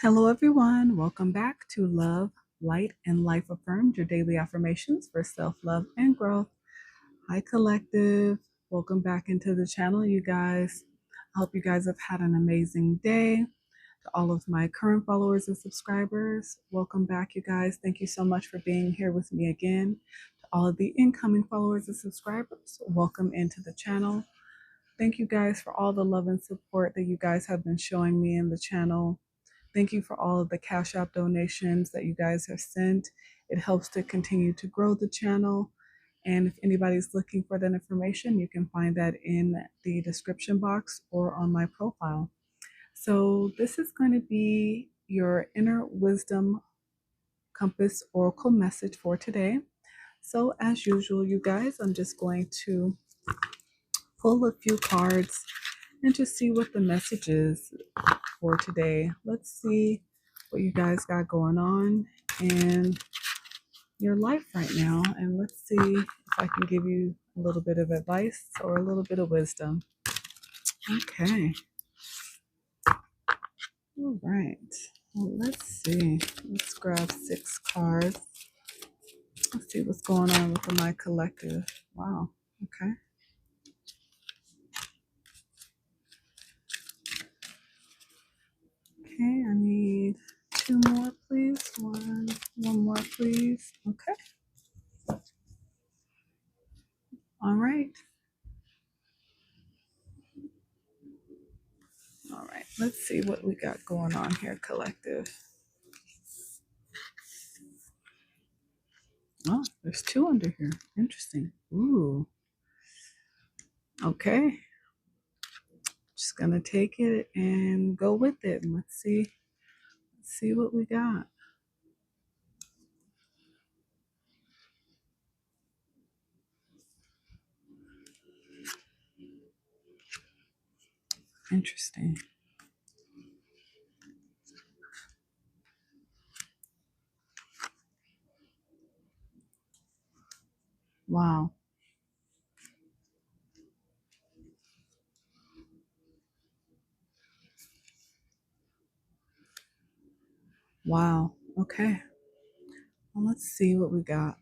Hello, everyone. Welcome back to Love, Light, and Life Affirmed, your daily affirmations for self love and growth. Hi, Collective. Welcome back into the channel, you guys. I hope you guys have had an amazing day. To all of my current followers and subscribers, welcome back, you guys. Thank you so much for being here with me again. To all of the incoming followers and subscribers, welcome into the channel. Thank you guys for all the love and support that you guys have been showing me in the channel. Thank you for all of the Cash App donations that you guys have sent. It helps to continue to grow the channel. And if anybody's looking for that information, you can find that in the description box or on my profile. So this is going to be your inner wisdom compass oracle message for today. So as usual, you guys, I'm just going to pull a few cards and just see what the message is for today. Let's see what you guys got going on in your life right now. And let's see if I can give you a little bit of advice or a little bit of wisdom. Okay. All right. Well, let's see. Let's grab 6 cards. Let's see what's going on with my collective. Wow. Okay. Okay, I need 2 more, please. One more, please. Okay. All right. All right, let's see what we got going on here, collective. Oh, there's 2 under here. Interesting. Ooh. Okay. Just gonna take it and go with it. And let's see what we got. Interesting. Wow. Wow. Okay. Well, let's see what we got.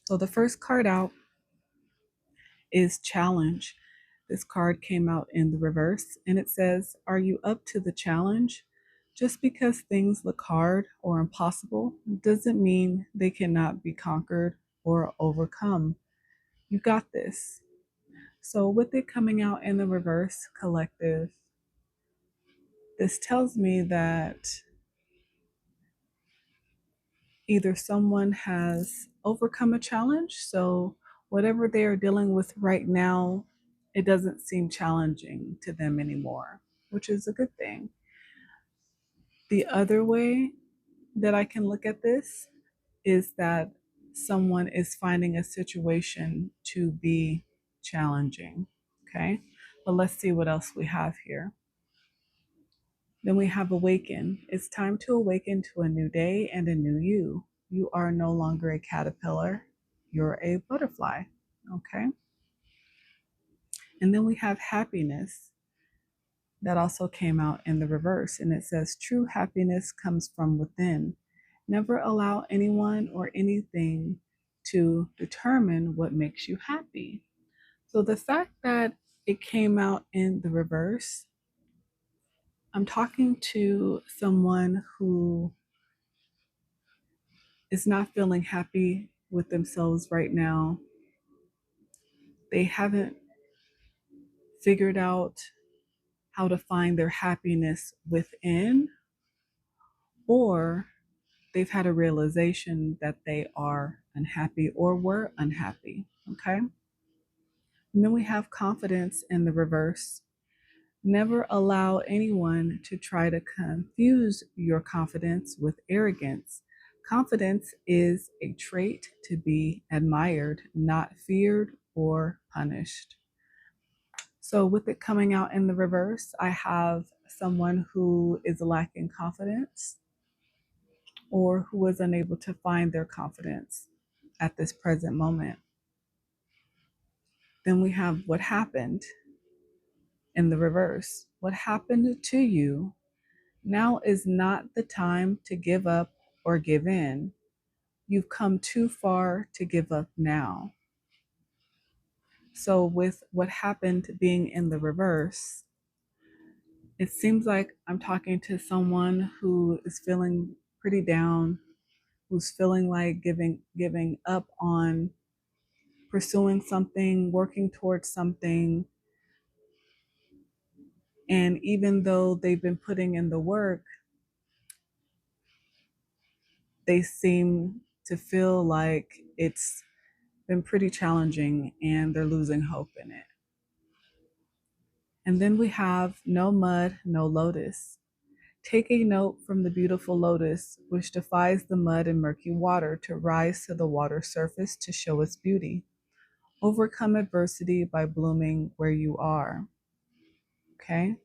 So the first card out is challenge. This card came out in the reverse and it says, "Are you up to the challenge? Just because things look hard or impossible doesn't mean they cannot be conquered or overcome. You got this." So, with it coming out in the reverse, collective, this tells me that either someone has overcome a challenge, so whatever they are dealing with right now, it doesn't seem challenging to them anymore, which is a good thing. The other way that I can look at this is that someone is finding a situation to be challenging. Okay, but let's see what else we have here. Then we have awaken. It's time to awaken to a new day and a new you. You are no longer a caterpillar, you're a butterfly. Okay. And then we have happiness. That also came out in the reverse. And it says, true happiness comes from within. Never allow anyone or anything to determine what makes you happy. So the fact that it came out in the reverse, I'm talking to someone who is not feeling happy with themselves right now. They haven't figured out how to find their happiness within, or they've had a realization that they are unhappy or were unhappy. Okay. And then we have confidence in the reverse. Never allow anyone to try to confuse your confidence with arrogance. Confidence is a trait to be admired, not feared or punished. So, with it coming out in the reverse, I have someone who is lacking confidence or who is unable to find their confidence at this present moment. Then we have what happened in the reverse. What happened to you Now is not the time to give up or give in. You've come too far to give up now. So, with what happened being in the reverse, it seems like I'm talking to someone who is feeling pretty down, who's feeling like giving up on pursuing something, working towards something. And even though they've been putting in the work, they seem to feel like it's been pretty challenging and they're losing hope in it. And then we have no mud, no lotus. Take a note from the beautiful lotus, which defies the mud and murky water to rise to the water surface to show its beauty. Overcome adversity by blooming where you are. Okay?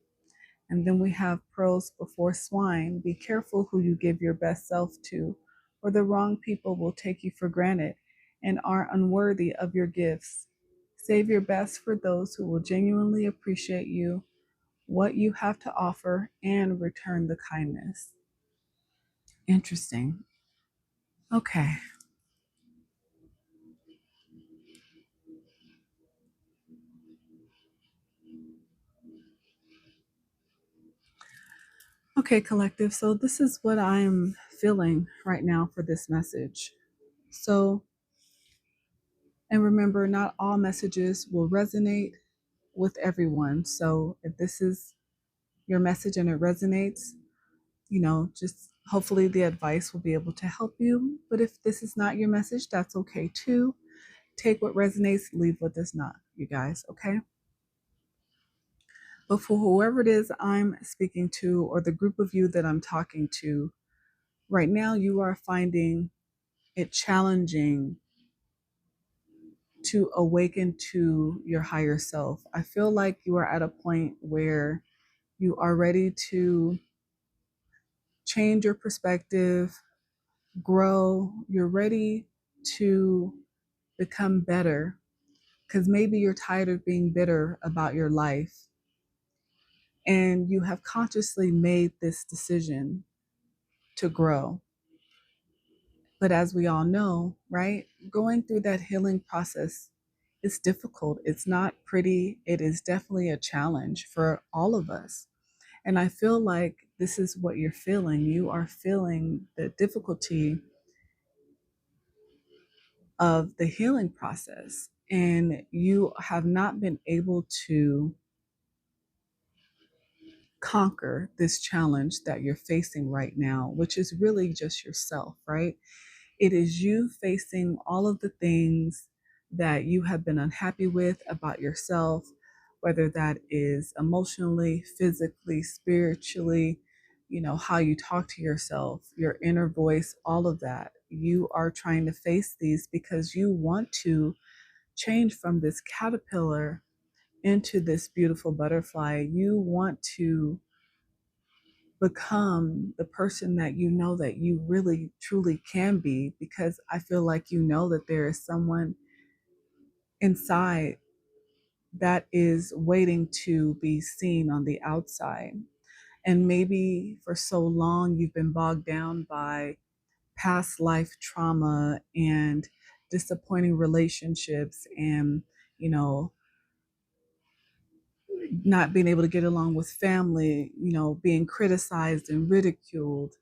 And then we have pearls before swine. Be careful who you give your best self to, or the wrong people will take you for granted and are unworthy of your gifts. Save your best for those who will genuinely appreciate you, what you have to offer, and return the kindness. Interesting. Okay. Okay, collective. So, this is what I'm feeling right now for this message. So, and remember, not all messages will resonate with everyone. So, if this is your message and it resonates, just hopefully the advice will be able to help you. But if this is not your message, that's okay too. Take what resonates, leave what does not, you guys, okay? But for whoever it is I'm speaking to, or the group of you that I'm talking to, right now you are finding it challenging to awaken to your higher self. I feel like you are at a point where you are ready to change your perspective, grow, you're ready to become better because maybe you're tired of being bitter about your life and you have consciously made this decision to grow. But as we all know, right, going through that healing process is difficult. It's not pretty. It is definitely a challenge for all of us. And I feel like this is what you're feeling. You are feeling the difficulty of the healing process, and you have not been able to conquer this challenge that you're facing right now, which is really just yourself, right? It is you facing all of the things that you have been unhappy with about yourself, whether that is emotionally, physically, spiritually, how you talk to yourself, your inner voice, all of that. You are trying to face these because you want to change from this caterpillar into this beautiful butterfly. You want to become the person that you know that you really truly can be, because I feel like you know that there is someone inside that is waiting to be seen on the outside. And maybe for so long you've been bogged down by past life trauma and disappointing relationships and, you know, not being able to get along with family, being criticized and ridiculed,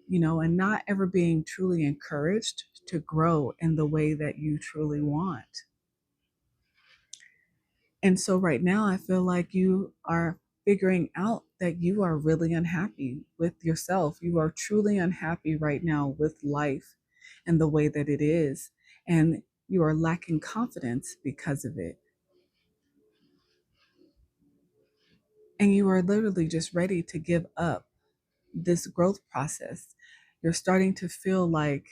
and not ever being truly encouraged to grow in the way that you truly want. And so right now, I feel like you are figuring out that you are really unhappy with yourself. You are truly unhappy right now with life and the way that it is. And you are lacking confidence because of it. And you are literally just ready to give up this growth process. You're starting to feel like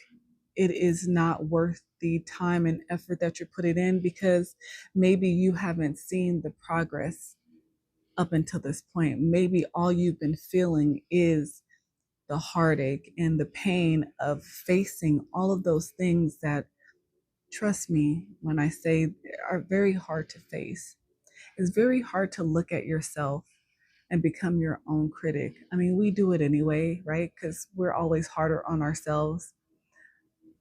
it is not worth the time and effort that you're putting in because maybe you haven't seen the progress up until this point. Maybe all you've been feeling is the heartache and the pain of facing all of those things that, trust me when I say, are very hard to face. It's very hard to look at yourself and become your own critic. I mean, we do it anyway, right? Because we're always harder on ourselves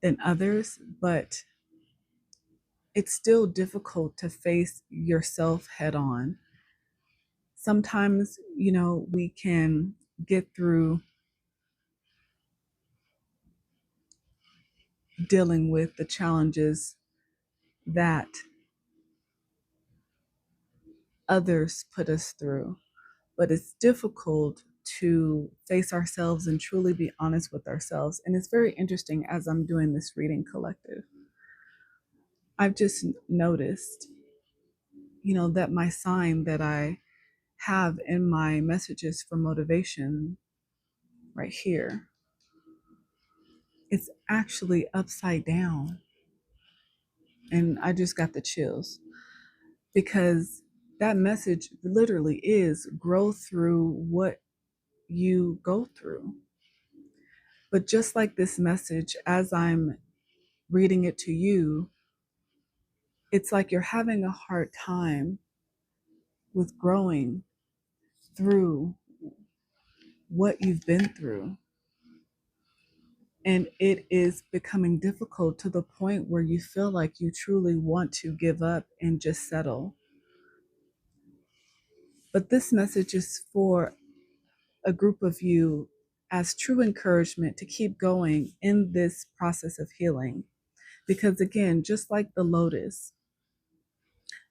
than others, but it's still difficult to face yourself head on. Sometimes, we can get through dealing with the challenges that others put us through, but it's difficult to face ourselves and truly be honest with ourselves. And it's very interesting as I'm doing this reading collective. I've just noticed, that my sign that I have in my messages for motivation right here, it's actually upside down. And I just got the chills because that message literally is grow through what you go through. But just like this message, as I'm reading it to you, it's like you're having a hard time with growing through what you've been through. And it is becoming difficult to the point where you feel like you truly want to give up and just settle. But this message is for a group of you as true encouragement to keep going in this process of healing. Because again, just like the lotus,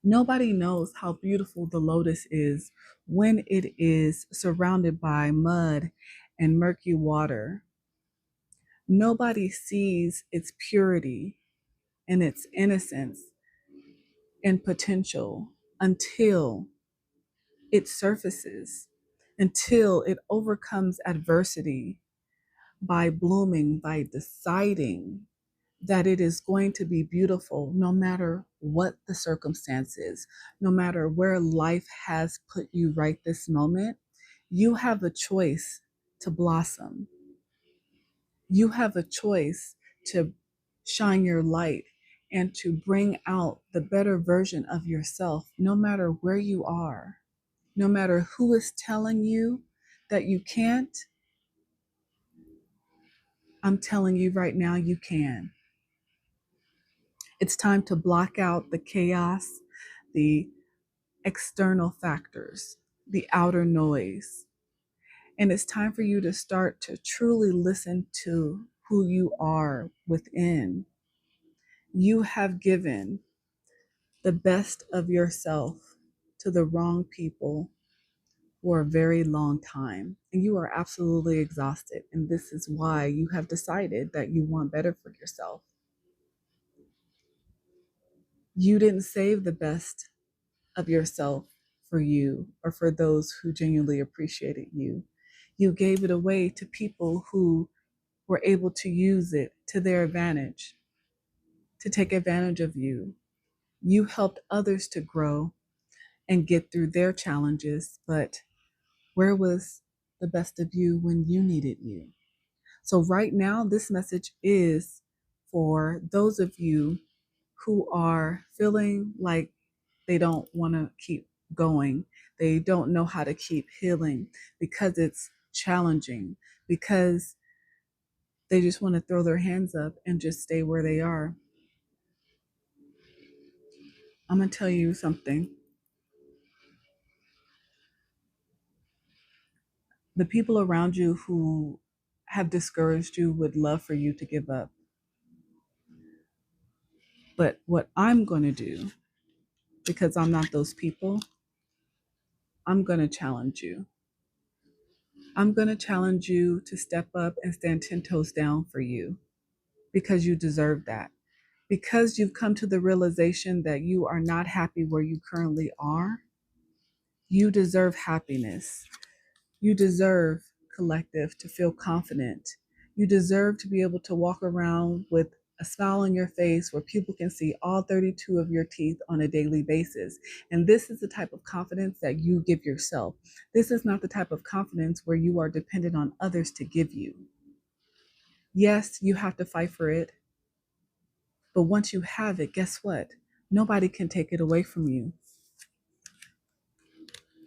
nobody knows how beautiful the lotus is when it is surrounded by mud and murky water. Nobody sees its purity and its innocence and potential until it surfaces, until it overcomes adversity by blooming, by deciding that it is going to be beautiful no matter what the circumstances, no matter where life has put you right this moment. You have a choice to blossom. You have a choice to shine your light and to bring out the better version of yourself, no matter where you are, no matter who is telling you that you can't. I'm telling you right now, you can. It's time to block out the chaos, the external factors, the outer noise. And it's time for you to start to truly listen to who you are within. You have given the best of yourself to the wrong people for a very long time. And you are absolutely exhausted. And this is why you have decided that you want better for yourself. You didn't save the best of yourself for you or for those who genuinely appreciated you. You gave it away to people who were able to use it to their advantage, to take advantage of you. You helped others to grow and get through their challenges, but where was the best of you when you needed you? So, right now, this message is for those of you who are feeling like they don't want to keep going. They don't know how to keep healing because it's challenging, because they just want to throw their hands up and just stay where they are. I'm going to tell you something. The people around you who have discouraged you would love for you to give up. But what I'm going to do, because I'm not those people, I'm going to challenge you. I'm going to challenge you to step up and stand 10 toes down for you because you deserve that. Because you've come to the realization that you are not happy where you currently are, you deserve happiness. You deserve, collective, to feel confident. You deserve to be able to walk around with a smile on your face where people can see all 32 of your teeth on a daily basis. And this is the type of confidence that you give yourself. This is not the type of confidence where you are dependent on others to give you. Yes, you have to fight for it. But once you have it, guess what? Nobody can take it away from you.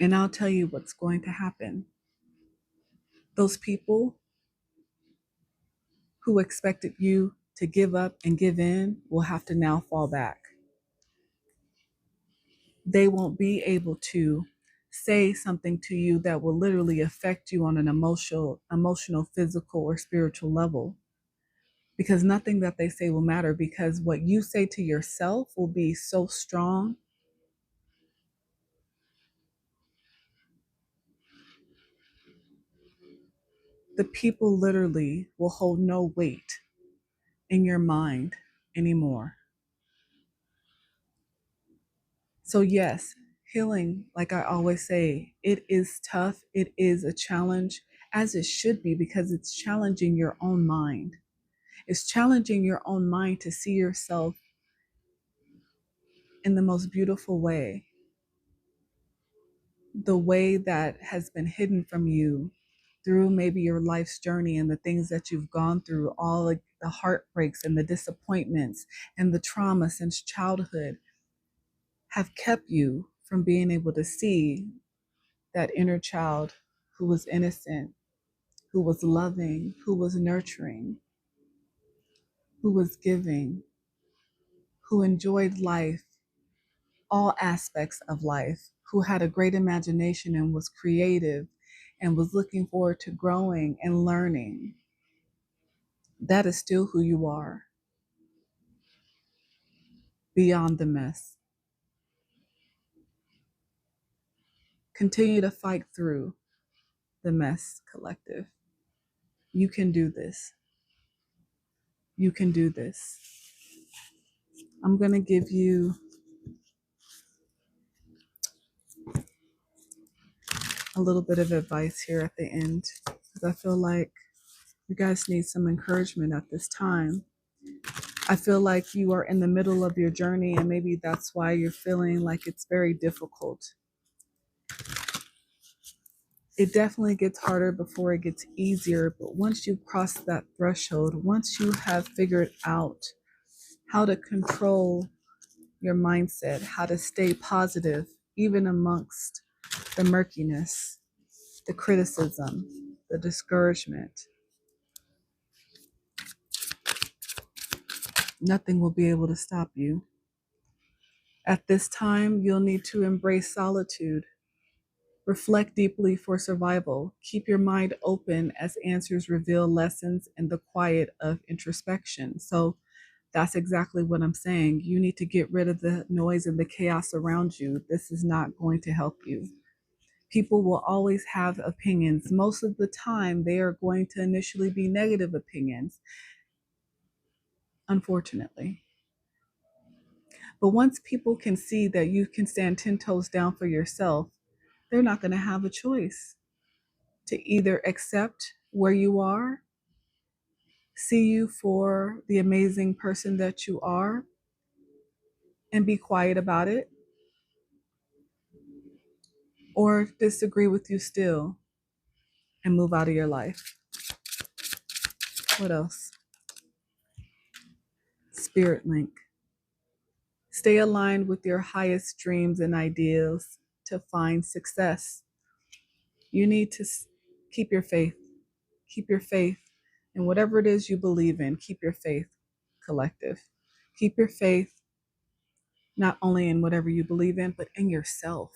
And I'll tell you what's going to happen. Those people who expected you to give up and give in will have to now fall back. They won't be able to say something to you that will literally affect you on an emotional, physical, or spiritual level, because nothing that they say will matter, because what you say to yourself will be so strong. The people literally will hold no weight in your mind anymore. So, yes, healing, like I always say, it is tough. It is a challenge, as it should be, because it's challenging your own mind. It's challenging your own mind to see yourself in the most beautiful way, the way that has been hidden from you through maybe your life's journey and the things that you've gone through, all like the heartbreaks and the disappointments and the trauma since childhood have kept you from being able to see that inner child who was innocent, who was loving, who was nurturing, who was giving, who enjoyed life, all aspects of life, who had a great imagination and was creative and was looking forward to growing and learning. That is still who you are, beyond the mess. Continue to fight through the mess, collective. You can do this. You can do this. I'm going to give you a little bit of advice here at the end, because I feel like you guys need some encouragement at this time. I feel like you are in the middle of your journey, and maybe that's why you're feeling like it's very difficult. It definitely gets harder before it gets easier, but once you cross that threshold, once you have figured out how to control your mindset, how to stay positive, even amongst the murkiness, the criticism, the discouragement, nothing will be able to stop you. At this time, you'll need to embrace solitude. Reflect deeply for survival. Keep your mind open as answers reveal lessons in the quiet of introspection. So that's exactly what I'm saying. You need to get rid of the noise and the chaos around you. This is not going to help you. People will always have opinions. Most of the time, they are going to initially be negative opinions, unfortunately. But once people can see that you can stand 10 toes down for yourself, they're not going to have a choice to either accept where you are, see you for the amazing person that you are, and be quiet about it, or disagree with you still and move out of your life. What else? Spirit link. Stay aligned with your highest dreams and ideals to find success. You need to keep your faith. Keep your faith in whatever it is you believe in. Keep your faith, collective. Keep your faith not only in whatever you believe in, but in yourself.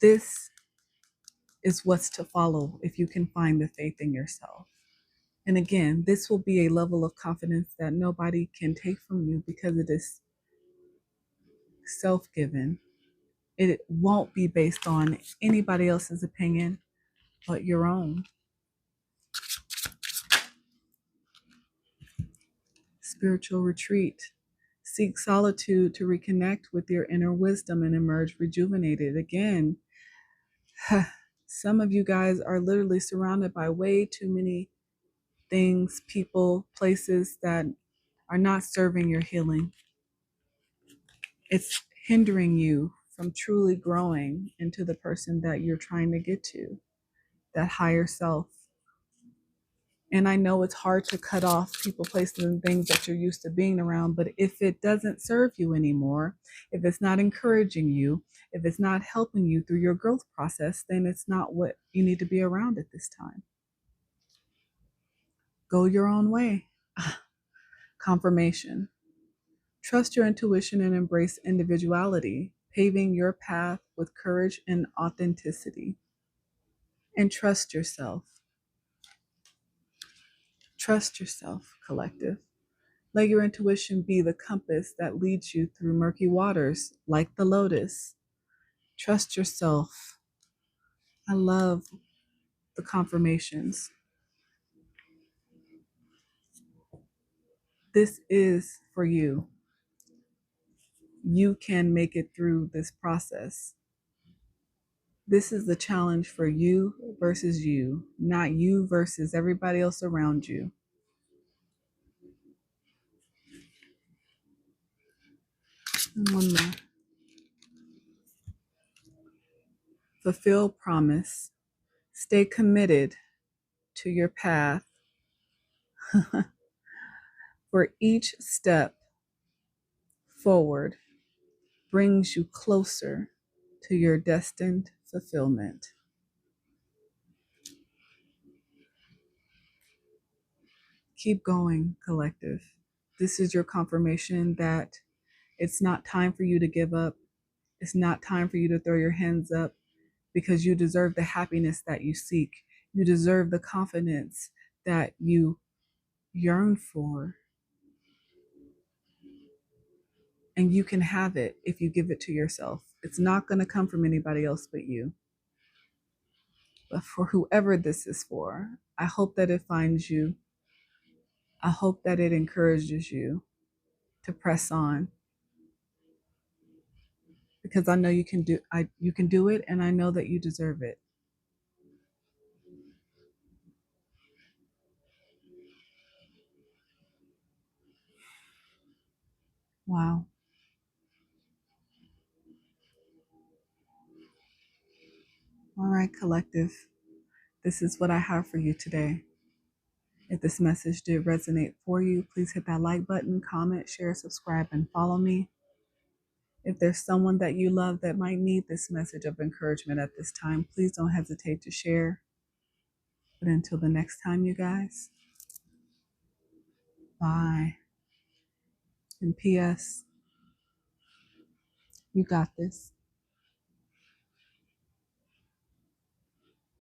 This is what's to follow if you can find the faith in yourself. And again, this will be a level of confidence that nobody can take from you because it is self-given. It won't be based on anybody else's opinion but your own. Spiritual retreat. Seek solitude to reconnect with your inner wisdom and emerge rejuvenated. Again, some of you guys are literally surrounded by way too many things, people, places that are not serving your healing. It's hindering you from truly growing into the person that you're trying to get to, that higher self. And I know it's hard to cut off people, places, and things that you're used to being around, but if it doesn't serve you anymore, if it's not encouraging you, if it's not helping you through your growth process, then it's not what you need to be around at this time. Go your own way. Confirmation. Trust your intuition and embrace individuality, paving your path with courage and authenticity. And trust yourself. Trust yourself, collective. Let your intuition be the compass that leads you through murky waters like the lotus. Trust yourself. I love the confirmations. This is for you. You can make it through this process. This is the challenge for you versus you, not you versus everybody else around you. And one more. Fulfill promise. Stay committed to your path. For each step forward brings you closer to your destined fulfillment. Keep going, collective. This is your confirmation that it's not time for you to give up. It's not time for you to throw your hands up, because you deserve the happiness that you seek. You deserve the confidence that you yearn for. And you can have it if you give it to yourself. It's not going to come from anybody else but you. But for whoever this is for, I hope that it finds you. I hope that it encourages you to press on, because I know you can do it, and I know that you deserve it. Wow. All right, collective. This is what I have for you today. If this message did resonate for you, please hit that like button, comment, share, subscribe, and follow me. If there's someone that you love that might need this message of encouragement at this time, please don't hesitate to share. But until the next time, you guys, bye. And P.S., you got this.